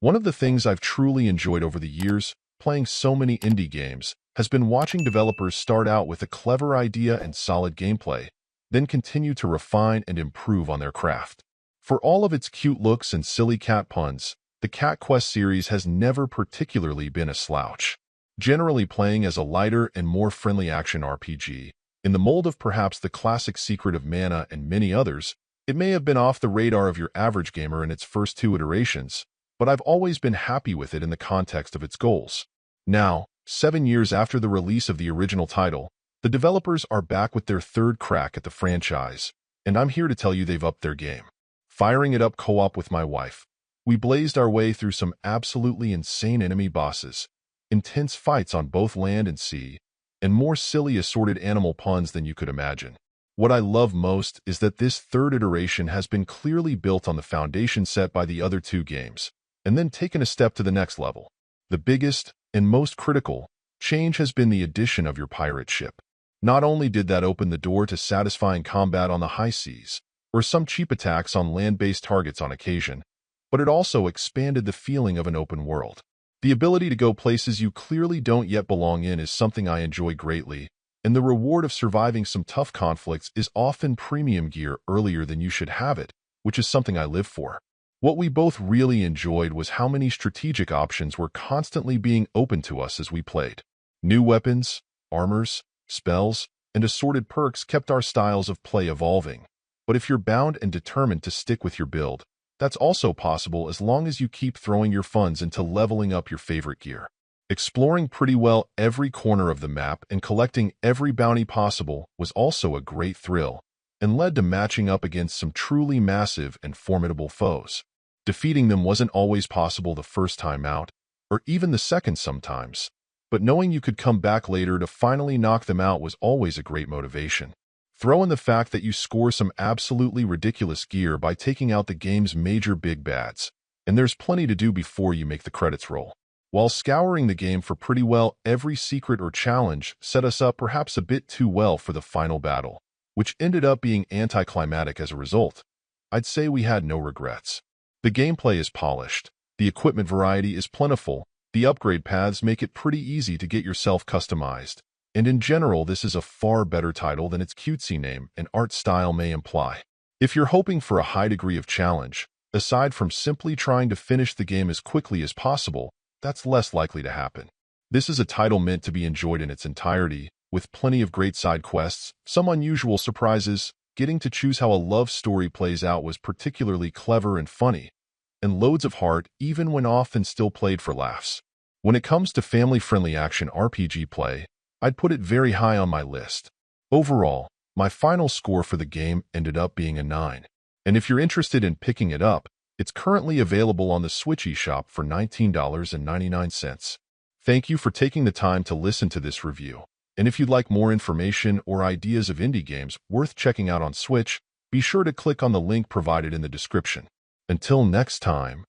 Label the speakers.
Speaker 1: One of the things I've truly enjoyed over the years, playing so many indie games, has been watching developers start out with a clever idea and solid gameplay, then continue to refine and improve on their craft. For all of its cute looks and silly cat puns, the Cat Quest series has never particularly been a slouch. Generally playing as a lighter and more friendly action RPG, in the mold of perhaps the classic Secret of Mana and many others, it may have been off the radar of your average gamer in its first two iterations, but I've always been happy with it in the context of its goals. Now, 7 years after the release of the original title, the developers are back with their third crack at the franchise, and I'm here to tell you they've upped their game. Firing it up co-op with my wife, we blazed our way through some absolutely insane enemy bosses, intense fights on both land and sea, and more silly assorted animal puns than you could imagine. What I love most is that this third iteration has been clearly built on the foundation set by the other two games, and then taken a step to the next level. The biggest, and most critical, change has been the addition of your pirate ship. Not only did that open the door to satisfying combat on the high seas, or some cheap attacks on land-based targets on occasion, but it also expanded the feeling of an open world. The ability to go places you clearly don't yet belong in is something I enjoy greatly, and the reward of surviving some tough conflicts is often premium gear earlier than you should have it, which is something I live for. What we both really enjoyed was how many strategic options were constantly being open to us as we played. New weapons, armors, spells, and assorted perks kept our styles of play evolving. But if you're bound and determined to stick with your build, that's also possible as long as you keep throwing your funds into leveling up your favorite gear. Exploring pretty well every corner of the map and collecting every bounty possible was also a great thrill, and led to matching up against some truly massive and formidable foes. Defeating them wasn't always possible the first time out, or even the second sometimes, but knowing you could come back later to finally knock them out was always a great motivation. Throw in the fact that you score some absolutely ridiculous gear by taking out the game's major big bads, and there's plenty to do before you make the credits roll. While scouring the game for pretty well every secret or challenge set us up perhaps a bit too well for the final battle, which ended up being anticlimactic as a result, I'd say we had no regrets. The gameplay is polished, the equipment variety is plentiful, the upgrade paths make it pretty easy to get yourself customized, and in general this is a far better title than its cutesy name and art style may imply. If you're hoping for a high degree of challenge, aside from simply trying to finish the game as quickly as possible, that's less likely to happen. This is a title meant to be enjoyed in its entirety, with plenty of great side quests, some unusual surprises. Getting to choose how a love story plays out was particularly clever and funny, and loads of heart even when often still played for laughs. When it comes to family-friendly action RPG play, I'd put it very high on my list. Overall, my final score for the game ended up being a 9. And if you're interested in picking it up, it's currently available on the Switch eShop for $19.99. Thank you for taking the time to listen to this review. And if you'd like more information or ideas of indie games worth checking out on Switch, be sure to click on the link provided in the description. Until next time.